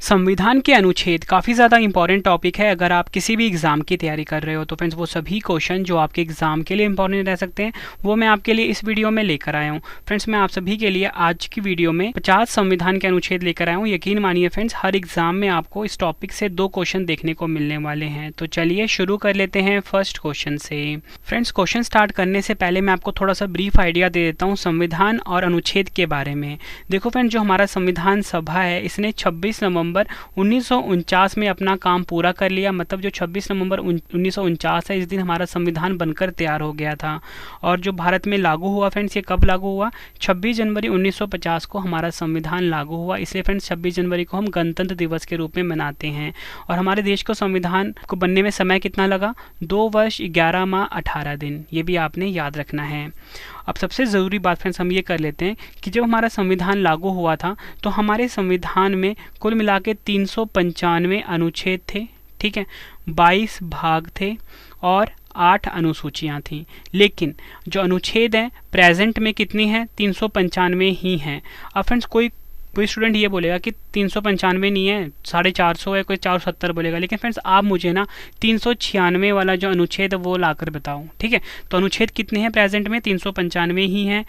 संविधान के अनुच्छेद काफ़ी ज़्यादा इंपॉर्टेंट टॉपिक है। अगर आप किसी भी एग्ज़ाम की तैयारी कर रहे हो तो फ्रेंड्स वो सभी क्वेश्चन जो आपके एग्ज़ाम के लिए इंपॉर्टेंट रह सकते हैं वो मैं आपके लिए इस वीडियो में लेकर आया हूँ। फ्रेंड्स मैं आप सभी के लिए आज की वीडियो में 50 संविधान के अनुच्छेद लेकर आया हूँ। यकीन मानिए फ्रेंड्स, हर एग्ज़ाम में आपको इस टॉपिक से 2 क्वेश्चन देखने को मिलने वाले हैं। तो चलिए शुरू कर लेते हैं फर्स्ट क्वेश्चन से। फ्रेंड्स क्वेश्चन स्टार्ट करने से पहले मैं आपको थोड़ा सा ब्रीफ आइडिया दे देता हूँ संविधान और अनुच्छेद के बारे में। देखो फ्रेंड्स, जो हमारा संविधान सभा है इसने 26 नवंबर 1949 में अपना काम पूरा कर लिया। मतलब जो 26 नवंबर 1949 है, इस दिन हमारा संविधान बनकर तैयार हो गया था। और जो भारत में लागू हुआ फ्रेंड्स, ये कब लागू हुआ? 26 जनवरी 1950 को हमारा संविधान लागू हुआ। इसलिए फ्रेंड्स 26 जनवरी को हम गणतंत्र दिवस के रूप में मनाते हैं। और हमारे देश को संविधान को बनने में समय कितना लगा? 2 वर्ष 11 माह 18 दिन। ये भी आपने याद रखना है। अब सबसे ज़रूरी बात फ्रेंड्स हम ये कर लेते हैं कि जब हमारा संविधान लागू हुआ था तो हमारे संविधान में कुल मिला के 395 अनुच्छेद थे, ठीक है, 22 भाग थे और 8 अनुसूचियाँ थीं। लेकिन जो अनुच्छेद हैं प्रेजेंट में कितनी हैं? 395 ही हैं। अब फ्रेंड्स कोई स्टूडेंट ये बोलेगा कि 395 नहीं है, 450 है, कोई 470 बोलेगा। लेकिन फ्रेंड्स आप मुझे ना 396 वाला जो अनुच्छेद है वो लाकर बताओ, ठीक है। तो अनुच्छेद कितने हैं प्रेजेंट में? 395 ही हैं।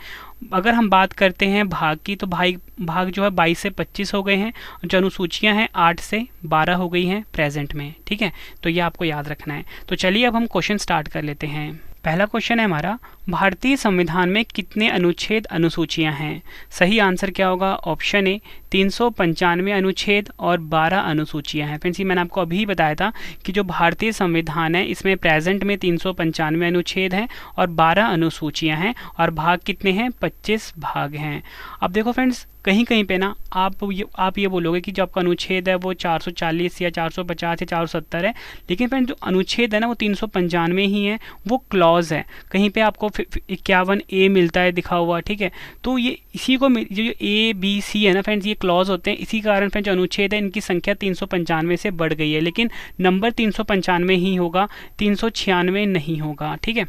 अगर हम बात करते हैं भाग की तो भाग जो है 22 से 25 हो गए हैं। जो अनुसूचियां हैं 8 से 12 हो गई हैं प्रेजेंट में, ठीक है। तो ये आपको याद रखना है। तो चलिए अब हम क्वेश्चन स्टार्ट कर लेते हैं। पहला क्वेश्चन है हमारा, भारतीय संविधान में कितने अनुच्छेद अनुसूचियां हैं? सही आंसर क्या होगा? ऑप्शन ए 395 अनुच्छेद और 12 अनुसूचियां हैं। फ्रेंड्स ये मैंने आपको अभी बताया था कि जो भारतीय संविधान है इसमें प्रेजेंट में 395 अनुच्छेद हैं और 12 अनुसूचियां हैं और भाग कितने हैं? 25 भाग हैं। अब देखो फ्रेंड्स, कहीं कहीं पे ना आप ये बोलोगे कि जो आपका अनुच्छेद है वो 440 या 450 या 470 है। लेकिन फ्रेंड्स जो अनुच्छेद है ना वो 395 ही है, वो क्लॉज है। कहीं पे आपको 51A मिलता है दिखा हुआ, ठीक है। तो ये इसी को जो A, B, C है ना फ्रेंड्स, ये क्लॉज होते हैं। इसी कारण फ्रेंड्स जो अनुच्छेद है इनकी संख्या 395 से बढ़ गई है। लेकिन नंबर 395 ही होगा, 396 नहीं होगा, ठीक है।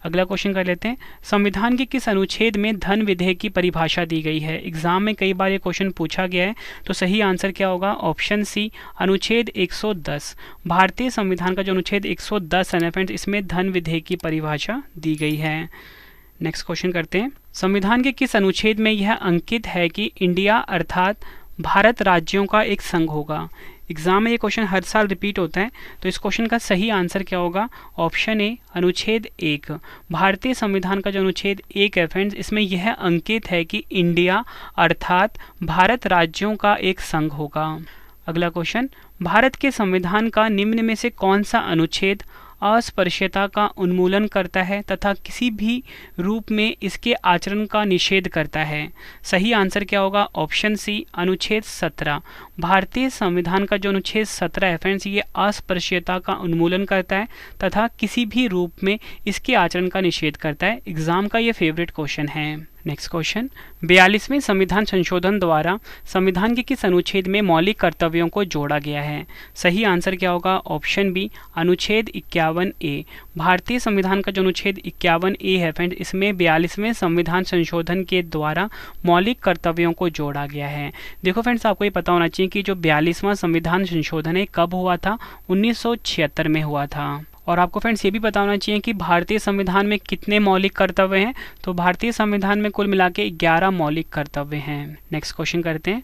अगला क्वेश्चन कर लेते हैं। संविधान के किस अनुच्छेद में धन विधेयक की परिभाषा दी गई है? एग्जाम में कई बार ये क्वेश्चन पूछा गया है। तो सही आंसर क्या होगा? ऑप्शन सी अनुच्छेद 110। भारतीय संविधान का जो अनुच्छेद 110 है ना फ्रेंड्स, इसमें धन विधेयक की परिभाषा दी गई है। नेक्स्ट क्वेश्चन करते हैं। संविधान के किस अनुच्छेद में यह अंकित है कि इंडिया अर्थात भारत राज्यों का एक संघ होगा? एग्जाम में ये क्वेश्चन हर साल रिपीट होता है। तो इस क्वेश्चन का सही आंसर क्या होगा? ऑप्शन ए अनुच्छेद 1। भारतीय संविधान का जो अनुच्छेद 1 है फ्रेंड्स, इसमें यह अंकित है कि इंडिया अर्थात भारत राज्यों का एक संघ होगा। अगला क्वेश्चन, भारत के संविधान का निम्न में से कौन सा अनुच्छेद अस्पृश्यता का उन्मूलन करता है तथा किसी भी रूप में इसके आचरण का निषेध करता है? सही आंसर क्या होगा? ऑप्शन सी अनुच्छेद 17। भारतीय संविधान का जो अनुच्छेद 17 है फ्रेंड्स, ये अस्पृश्यता का उन्मूलन करता है तथा किसी भी रूप में इसके आचरण का निषेध करता है। एग्जाम का ये फेवरेट क्वेश्चन है। नेक्स्ट क्वेश्चन, 42वें संविधान संशोधन द्वारा संविधान के किस अनुच्छेद में मौलिक कर्तव्यों को जोड़ा गया है? सही आंसर क्या होगा? ऑप्शन बी अनुच्छेद 51A। भारतीय संविधान का जो अनुच्छेद 51A है फ्रेंड्स, इसमें 42वें संविधान संशोधन के द्वारा मौलिक कर्तव्यों को जोड़ा गया है। देखो फ्रेंड्स, आपको ये पता होना चाहिए कि जो 42वां संविधान संशोधन है कब हुआ था? 1976 में हुआ था। और आपको फ्रेंड्स ये भी पता होना चाहिए कि भारतीय संविधान में कितने मौलिक कर्तव्य हैं। तो भारतीय संविधान में कुल मिला के 11 मौलिक कर्तव्य हैं। नेक्स्ट क्वेश्चन करते हैं।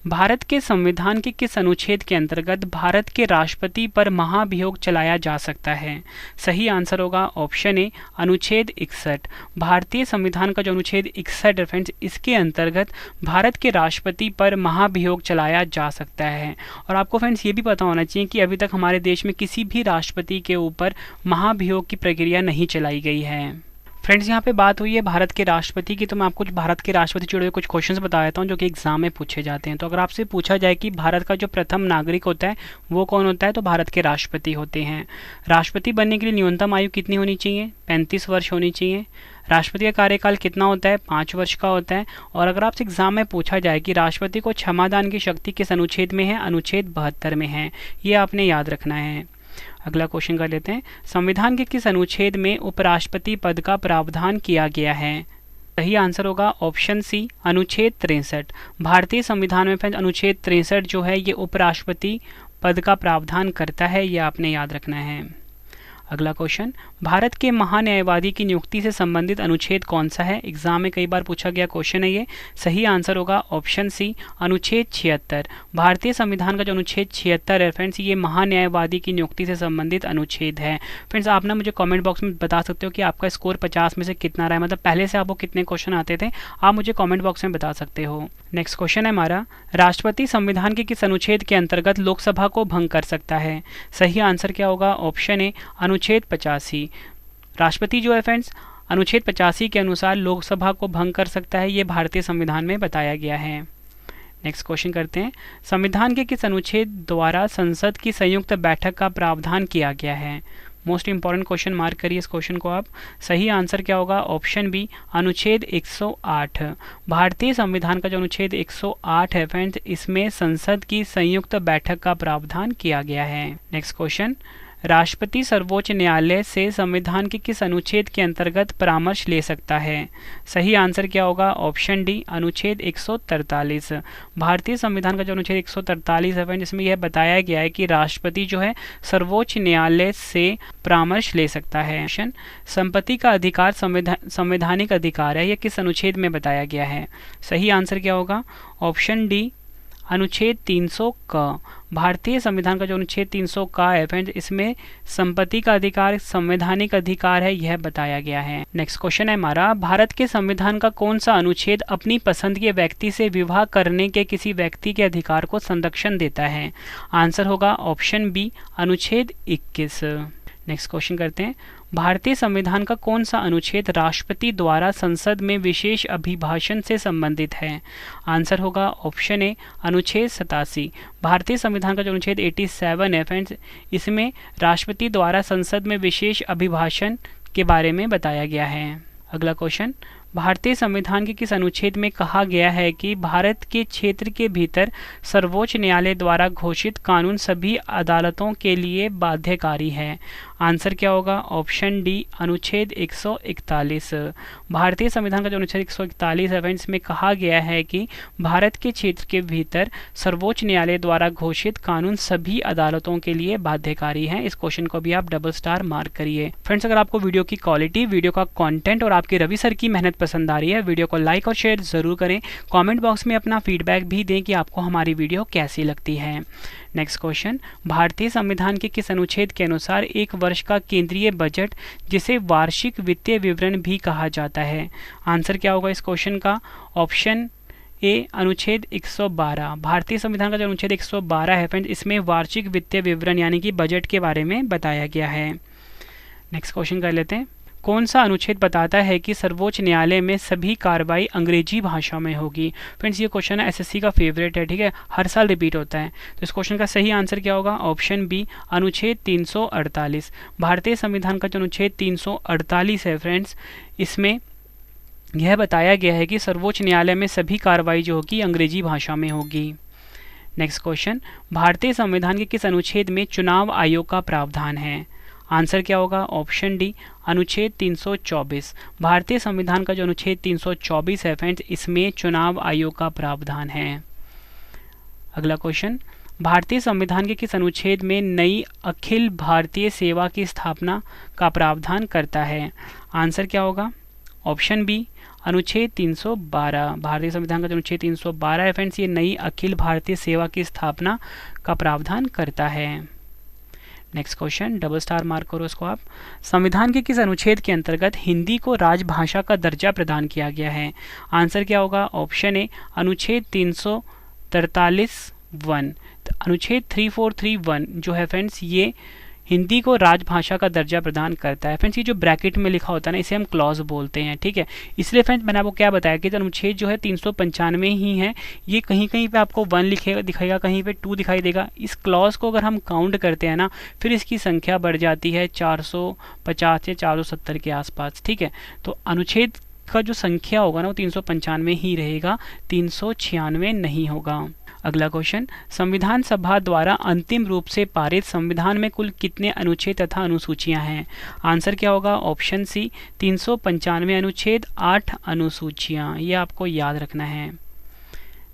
भारत के संविधान के किस अनुच्छेद के अंतर्गत भारत के राष्ट्रपति पर महाभियोग चलाया जा सकता है? सही आंसर होगा ऑप्शन ए अनुच्छेद 61। भारतीय संविधान का जो अनुच्छेद 61 है फ्रेंड्स, इसके अंतर्गत भारत के राष्ट्रपति पर महाभियोग चलाया जा सकता है। और आपको फ्रेंड्स ये भी पता होना चाहिए कि अभी तक हमारे देश में किसी भी राष्ट्रपति के ऊपर महाभियोग की प्रक्रिया नहीं चलाई गई है। फ्रेंड्स यहाँ पे बात हुई है भारत के राष्ट्रपति की, तो मैं आपको भारत के राष्ट्रपति से जुड़े हुए कुछ क्वेश्चंस बता देता हूँ जो कि एग्जाम में पूछे जाते हैं। तो अगर आपसे पूछा जाए कि भारत का जो प्रथम नागरिक होता है वो कौन होता है, तो भारत के राष्ट्रपति होते हैं। राष्ट्रपति बनने के लिए न्यूनतम आयु कितनी होनी चाहिए? 35 वर्ष होनी चाहिए। राष्ट्रपति का कार्यकाल कितना होता है? 5 वर्ष का होता है। और अगर आपसे एग्जाम में पूछा जाए कि राष्ट्रपति को क्षमादान की शक्ति किस अनुच्छेद में है? अनुच्छेद 72 में है। ये आपने याद रखना है। अगला क्वेश्चन कर लेते हैं। संविधान के किस अनुच्छेद में उपराष्ट्रपति पद का प्रावधान किया गया है? सही आंसर होगा ऑप्शन सी अनुच्छेद 63। भारतीय संविधान में फ्रेंड्स अनुच्छेद 63 जो है ये उपराष्ट्रपति पद का प्रावधान करता है, ये आपने याद रखना है। अगला क्वेश्चन, भारत के महान्यायवादी की नियुक्ति से संबंधित अनुच्छेद कौन सा है? एग्जाम में कई बार पूछा गया क्वेश्चन है ये। सही आंसर होगा ऑप्शन सी अनुच्छेद 76। भारतीय संविधान का जो अनुच्छेद 76 है फ्रेंड्स, ये महान्यायवादी की नियुक्ति से संबंधित अनुच्छेद है। फ्रेंड्स आप ना मुझे कमेंट बॉक्स में बता सकते हो कि आपका स्कोर 50 में से कितना रहा है, मतलब पहले से आपको कितने क्वेश्चन आते थे, आप मुझे कॉमेंट बॉक्स में बता सकते हो। नेक्स्ट क्वेश्चन है हमारा, राष्ट्रपति संविधान के किस अनुच्छेद के अंतर्गत लोकसभा को भंग कर सकता है? सही आंसर क्या होगा? ऑप्शन ए अनुच्छेद 85। राष्ट्रपति जो है फ्रेंड्स अनुच्छेद 85 के अनुसार लोकसभा को भंग कर सकता है, ये भारतीय संविधान में बताया गया है। नेक्स्ट क्वेश्चन करते हैं, संविधान के किस अनुच्छेद द्वारा संसद की संयुक्त बैठक का प्रावधान किया गया है? मोस्ट इंपॉर्टेंट क्वेश्चन, मार्क करिए इस क्वेश्चन को आप। सही आंसर क्या होगा? ऑप्शन बी अनुच्छेद 108। भारतीय संविधान का जो अनुच्छेद 108 है फ्रेंड्स, इसमें संसद की संयुक्त बैठक का प्रावधान किया गया है। नेक्स्ट क्वेश्चन, राष्ट्रपति सर्वोच्च न्यायालय से संविधान के किस अनुच्छेद के अंतर्गत परामर्श ले सकता है? सही आंसर क्या होगा? ऑप्शन डी अनुच्छेद 143। भारतीय संविधान का जो अनुच्छेद 143 है जिसमें यह बताया गया है कि राष्ट्रपति जो है सर्वोच्च न्यायालय से परामर्श ले सकता है। संपत्ति का अधिकार संवैधानिक अधिकार है, यह किस अनुच्छेद में बताया गया है? सही आंसर क्या होगा? ऑप्शन डी अनुच्छेद 300 का। भारतीय संविधान का जो अनुच्छेद 300 का है फ्रेंड्स, इसमें संपत्ति का अधिकार संवैधानिक अधिकार है, यह बताया गया है। नेक्स्ट क्वेश्चन है हमारा, भारत के संविधान का कौन सा अनुच्छेद अपनी पसंद के व्यक्ति से विवाह करने के किसी व्यक्ति के अधिकार को संरक्षण देता है? आंसर होगा ऑप्शन बी अनुच्छेद 21। नेक्स्ट क्वेश्चन करते हैं, भारतीय संविधान का कौन सा अनुच्छेद राष्ट्रपति द्वारा संसद में विशेष अभिभाषण से संबंधित है? आंसर होगा ऑप्शन ए अनुच्छेद 87। भारतीय संविधान का जो अनुच्छेद 87 है फ्रेंड्स, इसमें राष्ट्रपति द्वारा संसद में विशेष अभिभाषण के बारे में बताया गया है। अगला क्वेश्चन, भारतीय संविधान के किस अनुच्छेद में कहा गया है कि भारत के क्षेत्र के भीतर सर्वोच्च न्यायालय द्वारा घोषित कानून सभी अदालतों के लिए बाध्यकारी है? आंसर क्या होगा? ऑप्शन डी अनुच्छेद 141। भारतीय संविधान का जो अनुच्छेद 141 है इसमें कहा गया है कि भारत के क्षेत्र के भीतर सर्वोच्च न्यायालय द्वारा घोषित कानून सभी अदालतों के लिए बाध्यकारी हैं। इस क्वेश्चन को भी आप डबल स्टार मार्क करिए। फ्रेंड्स अगर आपको वीडियो की क्वालिटी, वीडियो का कंटेंट और आपके रवि सर की मेहनत पसंद आ रही है, वीडियो को लाइक और शेयर जरूर करें। कमेंट बॉक्स में अपना फीडबैक भी दें कि आपको हमारी वीडियो कैसी लगती है। नेक्स्ट क्वेश्चन, भारतीय संविधान के किस अनुच्छेद के अनुसार एक वर्ष का केंद्रीय बजट, जिसे वार्षिक वित्तीय विवरण भी कहा जाता है? आंसर क्या होगा इस क्वेश्चन का? ऑप्शन ए अनुच्छेद 112। भारतीय संविधान का जो अनुच्छेद 112 है फ्रेंड्स, इसमें वार्षिक वित्तीय विवरण यानी कि बजट के बारे में बताया गया है। नेक्स्ट क्वेश्चन कर लेते हैं, कौन सा अनुच्छेद बताता है कि सर्वोच्च न्यायालय में सभी कार्रवाई अंग्रेजी भाषा में होगी? फ्रेंड्स ये क्वेश्चन एसएससी का फेवरेट है, ठीक है, हर साल रिपीट होता है। तो इस क्वेश्चन का सही आंसर क्या होगा? ऑप्शन बी अनुच्छेद 348। भारतीय संविधान का जो अनुच्छेद 348 है फ्रेंड्स, इसमें यह बताया गया है कि सर्वोच्च न्यायालय में सभी कार्रवाई जो होगी अंग्रेजी भाषा में होगी। नेक्स्ट क्वेश्चन, भारतीय संविधान के किस अनुच्छेद में चुनाव आयोग का प्रावधान है? आंसर क्या होगा? ऑप्शन डी अनुच्छेद 324। भारतीय संविधान का जो अनुच्छेद 324 है फ्रेंड्स, इसमें चुनाव आयोग का प्रावधान है। अगला क्वेश्चन, भारतीय संविधान के किस अनुच्छेद में नई अखिल भारतीय सेवा की स्थापना का प्रावधान करता है? आंसर क्या होगा? ऑप्शन बी अनुच्छेद 312। भारतीय संविधान का जो अनुच्छेद 312 है फ्रेंड्स, ये नई अखिल भारतीय सेवा की स्थापना का प्रावधान करता है। Next question, double star mark करो इसको आप। संविधान के किस अनुच्छेद के अंतर्गत हिंदी को राजभाषा का दर्जा प्रदान किया गया है? आंसर क्या होगा? ऑप्शन ए अनुच्छेद 343(1). अनुच्छेद 3431 जो है फ्रेंड्स, ये हिंदी को राजभाषा का दर्जा प्रदान करता है। फ्रेंड्स ये जो ब्रैकेट में लिखा होता है ना, इसे हम क्लॉज बोलते हैं, ठीक है। इसलिए फ्रेंड्स मैंने आपको क्या बताया कि अनुच्छेद जो है 395 ही है, ये कहीं कहीं पे आपको 1 लिखेगा दिखाएगा, कहीं पे 2 दिखाई देगा। इस क्लॉज को अगर हम काउंट करते हैं ना, फिर इसकी संख्या बढ़ जाती है 450 या 470 के आसपास, ठीक है। तो अनुच्छेद का जो संख्या होगा ना वो 395 ही रहेगा, 396 नहीं होगा। अगला क्वेश्चन, संविधान सभा द्वारा अंतिम रूप से पारित संविधान में कुल कितने अनुच्छेद तथा अनुसूचियां हैं? आंसर क्या होगा? ऑप्शन सी 395 अनुच्छेद, 8 अनुसूचियां। ये आपको याद रखना है।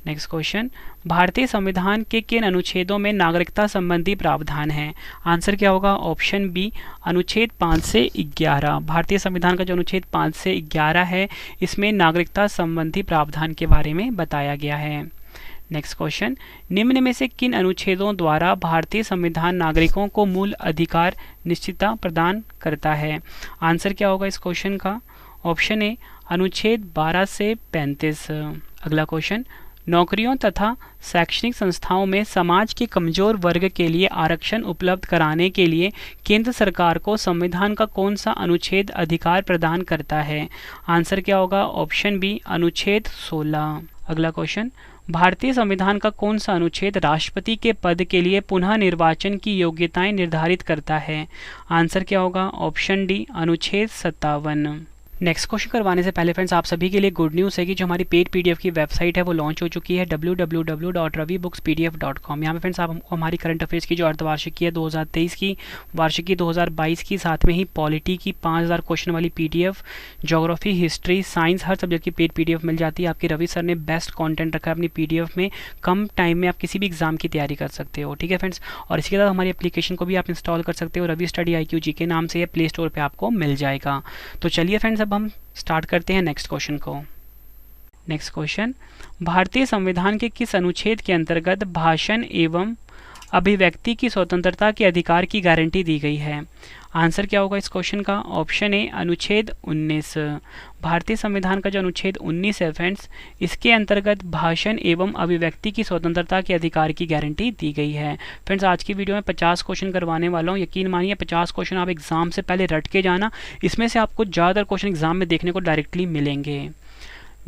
नेक्स्ट क्वेश्चन, भारतीय संविधान के किन अनुच्छेदों में नागरिकता संबंधी प्रावधान है? आंसर क्या होगा? ऑप्शन बी अनुच्छेद 5 से 11। भारतीय संविधान का जो अनुच्छेद 5 से 11 है, इसमें नागरिकता संबंधी प्रावधान के बारे में बताया गया है। नेक्स्ट क्वेश्चन, निम्न में से किन अनुच्छेदों द्वारा भारतीय संविधान नागरिकों को मूल अधिकार निश्चितता प्रदान करता है? आंसर क्या होगा इस क्वेश्चन का? ऑप्शन ए अनुच्छेद 12 से 35। अगला क्वेश्चन, नौकरियों तथा शैक्षणिक संस्थाओं में समाज के कमजोर वर्ग के लिए आरक्षण उपलब्ध कराने के लिए केंद्र सरकार को संविधान का कौन सा अनुच्छेद अधिकार प्रदान करता है? आंसर क्या होगा? ऑप्शन बी अनुच्छेद 16। अगला क्वेश्चन, भारतीय संविधान का कौन सा अनुच्छेद राष्ट्रपति के पद के लिए पुनः निर्वाचन की योग्यताएं निर्धारित करता है? आंसर क्या होगा? ऑप्शन डी अनुच्छेद 57। नेक्स्ट क्वेश्चन करवाने से पहले फ्रेंड्स आप सभी के लिए गुड न्यूज़ है कि जो हमारी पेड पीडीएफ की वेबसाइट है वो लॉन्च हो चुकी है www.ravibookspdf.com। यहाँ पे फ्रेंड्स आपको हमारी करंट अफेयर्स की जो अर्धवार्षिकी है 2023 की, वार्षिकी 2022 की, साथ में ही पॉलिटी की 5000 क्वेश्चन वाली पीडीएफ, ज्योग्राफी, हिस्ट्री, साइंस, हर सब्जेक्ट की पेड पीडीएफ मिल जाती है। आपके रवि सर ने बेस्ट कॉन्टेंट रखा है अपनी पीडीएफ में, कम टाइम में आप किसी भी एग्जाम की तैयारी कर सकते हो। ठीक है फ्रेंड्स, और इसके साथ हमारी एप्लीकेशन को भी आप इंस्टॉल कर सकते हो, रवि स्टडी IQ जी के नाम से ये प्ले स्टोर पर आपको मिल जाएगा। तो चलिए फ्रेंड्स अब हम स्टार्ट करते हैं नेक्स्ट क्वेश्चन को। नेक्स्ट क्वेश्चन, भारतीय संविधान के किस अनुच्छेद के अंतर्गत भाषण एवं अभिव्यक्ति की स्वतंत्रता के अधिकार की गारंटी दी गई है? आंसर क्या होगा इस क्वेश्चन का? ऑप्शन ए अनुच्छेद 19। भारतीय संविधान का जो अनुच्छेद 19 है फ्रेंड्स, इसके अंतर्गत भाषण एवं अभिव्यक्ति की स्वतंत्रता के अधिकार की गारंटी दी गई है। फ्रेंड्स आज की वीडियो में 50 क्वेश्चन करवाने वाला हूँ। यकीन मानिए 50 क्वेश्चन आप एग्जाम से पहले रट के जाना, इसमें से आपको ज़्यादातर क्वेश्चन एग्जाम में देखने को डायरेक्टली मिलेंगे।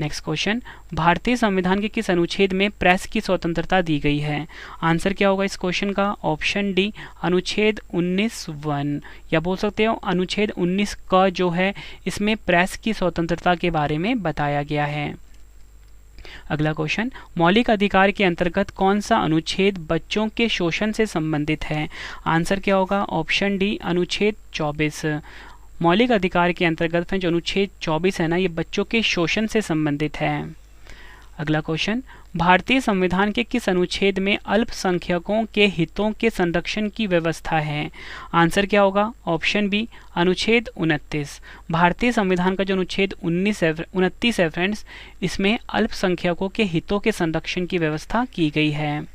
नेक्स्ट क्वेश्चन, भारतीय संविधान के किस अनुच्छेद में प्रेस की स्वतंत्रता दी गई है? आंसर क्या होगा इस क्वेश्चन का? ऑप्शन डी अनुच्छेद 19(1), या बोल सकते हो अनुच्छेद 19 का जो है इसमें प्रेस की स्वतंत्रता के बारे में बताया गया है। अगला क्वेश्चन, मौलिक अधिकार के अंतर्गत कौन सा अनुच्छेद बच्चों के शोषण से संबंधित है? आंसर क्या होगा? ऑप्शन डी अनुच्छेद 24। मौलिक अधिकार के अंतर्गत जो अनुच्छेद 24 है ना, ये बच्चों के शोषण से संबंधित है। अगला क्वेश्चन, भारतीय संविधान के किस अनुच्छेद में अल्पसंख्यकों के हितों के संरक्षण की व्यवस्था है? आंसर क्या होगा? ऑप्शन बी अनुच्छेद 29। भारतीय संविधान का जो अनुच्छेद 29 है फ्रेंड्स, इसमें अल्पसंख्यकों के हितों के संरक्षण की व्यवस्था की गई है।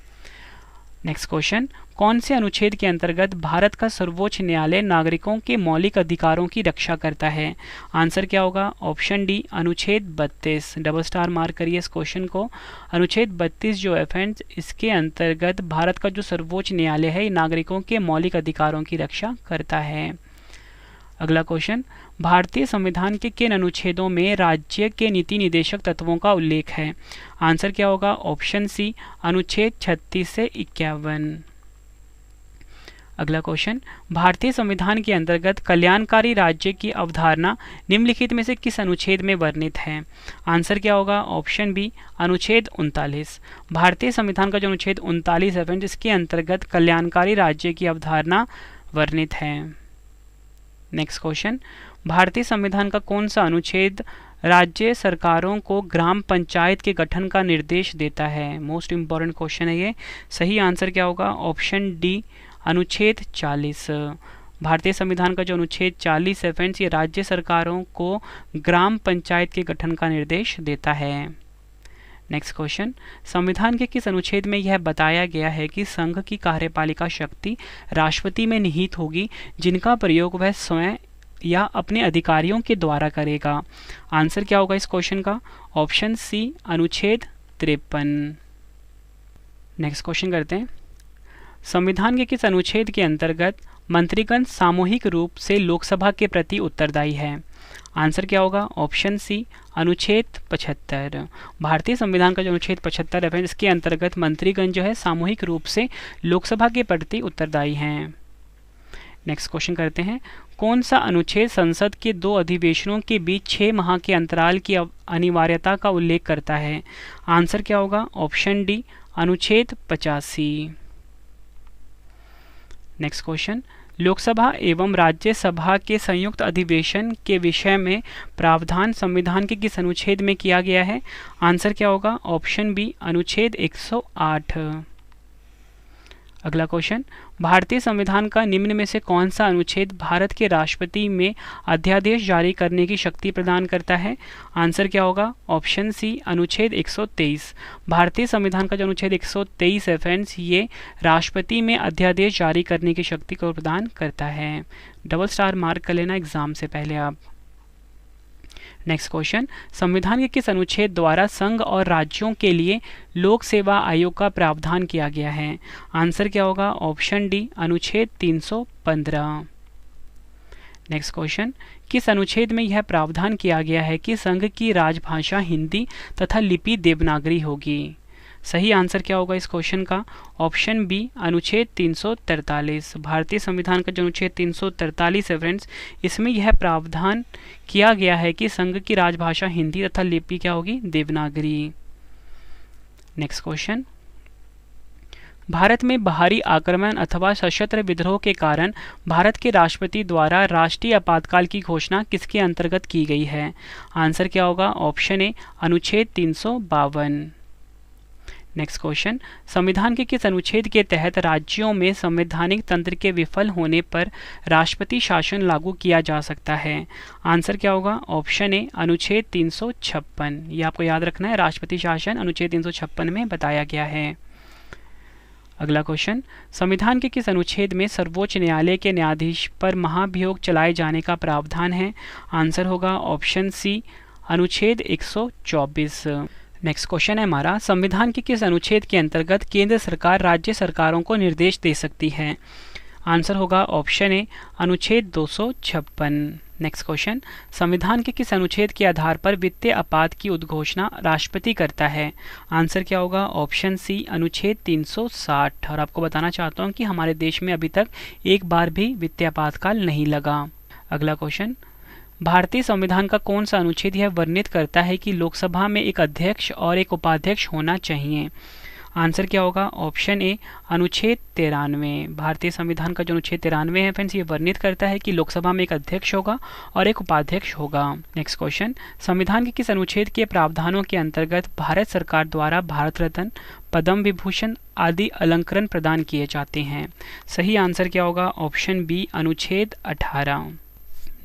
नेक्स्ट क्वेश्चन, कौन से अनुच्छेद के अंतर्गत भारत का सर्वोच्च न्यायालय नागरिकों के मौलिक अधिकारों की रक्षा करता है? आंसर क्या होगा? ऑप्शन डी अनुच्छेद 32। डबल स्टार मार्क करिए इस क्वेश्चन को। अनुच्छेद 32 जो है फ्रेंड्स, इसके अंतर्गत भारत का जो सर्वोच्च न्यायालय है नागरिकों के मौलिक अधिकारों की रक्षा करता है। अगला क्वेश्चन, भारतीय संविधान के किन अनुच्छेदों में राज्य के नीति निदेशक तत्वों का उल्लेख है? आंसर क्या होगा? ऑप्शन सी अनुच्छेद 36 से 51। अगला क्वेश्चन, भारतीय संविधान के अंतर्गत कल्याणकारी राज्य की अवधारणा निम्नलिखित में से किस अनुच्छेद में वर्णित है? आंसर क्या होगा? ऑप्शन बी अनुच्छेद 39। भारतीय संविधान का जो अनुच्छेद 39 है फ्रेंड्स, इसके अंतर्गत कल्याणकारी राज्य की अवधारणा वर्णित है। नेक्स्ट क्वेश्चन, भारतीय संविधान का कौन सा अनुच्छेद राज्य सरकारों को ग्राम पंचायत के गठन का निर्देश देता है? मोस्ट इंपॉर्टेंट क्वेश्चन है ये। सही आंसर क्या होगा? ऑप्शन डी अनुच्छेद 40। भारतीय संविधान का जो अनुच्छेद 40 है फ्रेंड्स, ये राज्य सरकारों को ग्राम पंचायत के गठन का निर्देश देता है। नेक्स्ट क्वेश्चन, संविधान के किस अनुच्छेद में यह बताया गया है कि संघ की कार्यपालिका शक्ति राष्ट्रपति में निहित होगी, जिनका प्रयोग वह स्वयं या अपने अधिकारियों के द्वारा करेगा? आंसर क्या होगा इस क्वेश्चन का? ऑप्शन सी अनुच्छेद 53। नेक्स्ट क्वेश्चन करते हैं, संविधान के किस अनुच्छेद के अंतर्गत मंत्रीगण सामूहिक रूप से लोकसभा के प्रति उत्तरदायी है? आंसर क्या होगा? ऑप्शन सी अनुच्छेद 75। भारतीय संविधान का जो अनुच्छेद 75 है इसके अंतर्गत मंत्रीगण जो है सामूहिक रूप से लोकसभा के प्रति उत्तरदायी हैं। नेक्स्ट क्वेश्चन करते हैं, कौन सा अनुच्छेद संसद के 2 अधिवेशनों के बीच 6 माह के अंतराल की अनिवार्यता का उल्लेख करता है? आंसर क्या होगा? ऑप्शन डी, अनुच्छेद 85। नेक्स्ट क्वेश्चन, लोकसभा एवं राज्यसभा के संयुक्त अधिवेशन के विषय में प्रावधान संविधान के किस अनुच्छेद में किया गया है? आंसर क्या होगा? ऑप्शन बी, अनुच्छेद 108। अगला क्वेश्चन, भारतीय संविधान का निम्न में से कौन सा अनुच्छेद भारत के राष्ट्रपति में अध्यादेश जारी करने की शक्ति प्रदान करता है? आंसर क्या होगा? ऑप्शन सी, अनुच्छेद 123। भारतीय संविधान का जो अनुच्छेद 123 है फ्रेंड्स, ये राष्ट्रपति में अध्यादेश जारी करने की शक्ति को प्रदान करता है। डबल स्टार मार्क कर लेना एग्जाम से पहले आप। नेक्स्ट क्वेश्चन, संविधान के किस अनुच्छेद द्वारा संघ और राज्यों के लिए लोक सेवा आयोग का प्रावधान किया गया है? आंसर क्या होगा? ऑप्शन डी, अनुच्छेद 315। नेक्स्ट क्वेश्चन, किस अनुच्छेद में यह प्रावधान किया गया है कि संघ की राजभाषा हिंदी तथा लिपि देवनागरी होगी? सही आंसर क्या होगा इस क्वेश्चन का? ऑप्शन बी, अनुच्छेद 343। भारतीय संविधान का जो अनुच्छेद 343 है फ्रेंड्स, इसमें यह प्रावधान किया गया है कि संघ की राजभाषा हिंदी तथा लिपि क्या होगी? देवनागरी। नेक्स्ट क्वेश्चन, भारत में बाहरी आक्रमण अथवा सशस्त्र विद्रोह के कारण भारत के राष्ट्रपति द्वारा राष्ट्रीय आपातकाल की घोषणा किसके अंतर्गत की गई है? आंसर क्या होगा? ऑप्शन ए, अनुच्छेद 352। नेक्स्ट क्वेश्चन, संविधान के किस अनुच्छेद के तहत राज्यों में संवैधानिक तंत्र के विफल होने पर राष्ट्रपति शासन लागू किया जा सकता है? आंसर क्या होगा? ऑप्शन ए, अनुच्छेद 356। ये आपको याद रखना है, राष्ट्रपति शासन अनुच्छेद 356 में बताया गया है। अगला क्वेश्चन, संविधान के किस अनुच्छेद में सर्वोच्च न्यायालय के न्यायाधीश पर महाभियोग चलाए जाने का प्रावधान है? आंसर होगा ऑप्शन सी, अनुच्छेद 124। नेक्स्ट क्वेश्चन है हमारा, संविधान के किस अनुच्छेद के अंतर्गत केंद्र सरकार राज्य सरकारों को निर्देश दे सकती है? आंसर होगा ऑप्शन ए, अनुच्छेद 256। नेक्स्ट क्वेश्चन, संविधान के किस अनुच्छेद के आधार पर वित्तीय आपात की उद्घोषणा राष्ट्रपति करता है? आंसर क्या होगा? ऑप्शन सी, अनुच्छेद 360। और आपको बताना चाहता हूँ कि हमारे देश में अभी तक एक बार भी वित्तीय आपातकाल नहीं लगा। अगला क्वेश्चन, भारतीय संविधान का कौन सा अनुच्छेद यह वर्णित करता है कि लोकसभा में एक अध्यक्ष और एक उपाध्यक्ष होना चाहिए? आंसर क्या होगा? ऑप्शन ए, अनुच्छेद 93। भारतीय संविधान का जो अनुच्छेद 93 है फ्रेंड्स, ये वर्णित करता है कि लोकसभा में एक अध्यक्ष होगा और एक उपाध्यक्ष होगा। नेक्स्ट क्वेश्चन, संविधान के किस अनुच्छेद के प्रावधानों के अंतर्गत भारत सरकार द्वारा भारत रत्न, पद्म विभूषण आदि अलंकरण प्रदान किए जाते हैं? सही आंसर क्या होगा? ऑप्शन बी, अनुच्छेद 18।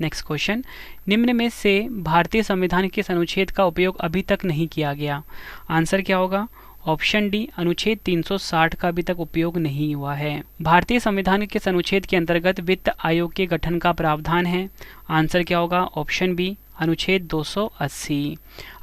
नेक्स्ट क्वेश्चन, निम्न में से भारतीय संविधान के किस अनुच्छेद का उपयोग अभी तक नहीं किया गया? आंसर क्या होगा? ऑप्शन डी, अनुच्छेद 360 का अभी तक उपयोग नहीं हुआ है। भारतीय संविधान के किस अनुच्छेद के अंतर्गत वित्त आयोग के गठन का प्रावधान है? आंसर क्या होगा? ऑप्शन बी, अनुच्छेद 280।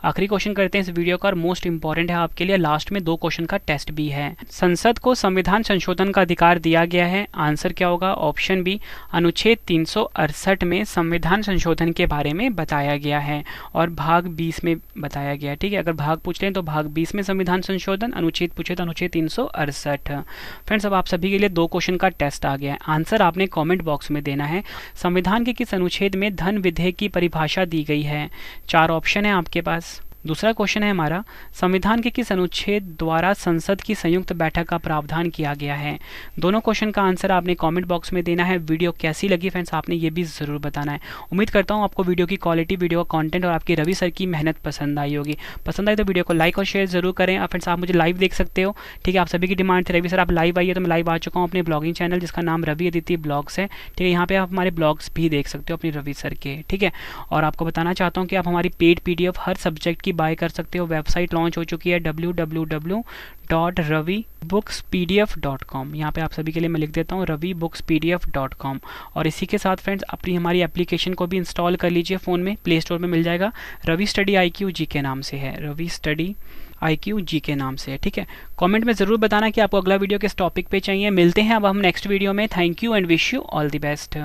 आखिरी क्वेश्चन करते हैं इस वीडियो का और मोस्ट इंपॉर्टेंट है आपके लिए, लास्ट में 2 क्वेश्चन का टेस्ट भी है। संसद को संविधान संशोधन का अधिकार दिया गया है? आंसर क्या होगा? ऑप्शन बी, अनुच्छेद 368 में संविधान संशोधन के बारे में बताया गया है और भाग 20 में बताया गया है। ठीक है, अगर भाग पूछ लें तो भाग 20 में संविधान संशोधन, अनुच्छेद पूछे तो अनुच्छेद 368। फ्रेंड्स, अब आप सभी के लिए 2 क्वेश्चन का टेस्ट आ गया है। आंसर आपने कॉमेंट बॉक्स में देना है। संविधान के किस अनुच्छेद में धन विधेयक की परिभाषा दी गई है? 4 ऑप्शन है आपके पास। दूसरा क्वेश्चन है हमारा, संविधान के किस अनुच्छेद द्वारा संसद की संयुक्त बैठक का प्रावधान किया गया है? दोनों क्वेश्चन का आंसर आपने कमेंट बॉक्स में देना है। वीडियो कैसी लगी फ्रेंड्स, आपने ये भी ज़रूर बताना है। उम्मीद करता हूँ आपको वीडियो की क्वालिटी, वीडियो का कंटेंट और आपकी रवि सर की मेहनत पसंद आई होगी। पसंद आई तो वीडियो को लाइक और शेयर जरूर करें। और फ्रेंड्स, आप मुझे लाइव देख सकते हो। ठीक है, आप सभी की डिमांड थी रवि सर आप लाइव आइए, तो मैं लाइव आ चुका हूँ अपने ब्लॉगिंग चैनल जिसका नाम रवि अदिति ब्लॉग्स है। ठीक है, यहाँ पे आप हमारे ब्लॉग्स भी देख सकते हो अपनी रवि सर के। ठीक है, और आपको बताना चाहता हूँ कि आप हमारी पेड PDF हर सब्जेक्ट की बाय कर सकते हो। वेबसाइट लॉन्च हो चुकी है www.ravibookspdf.com। यहाँ पे आप सभी के लिए मैं लिख देता हूँ ravibookspdf.com। और इसी के साथ फ्रेंड्स, अपनी हमारी एप्लीकेशन को भी इंस्टॉल कर लीजिए फ़ोन में, प्ले स्टोर में मिल जाएगा। रवि स्टडी IQ जी के नाम से है, रवि स्टडी IQ जी के नाम से है। ठीक है, कमेंट में ज़रूर बताना कि आपको अगला वीडियो किस टॉपिक पे चाहिए। मिलते हैं अब हम नेक्स्ट वीडियो में। Thank you and wish you all the best.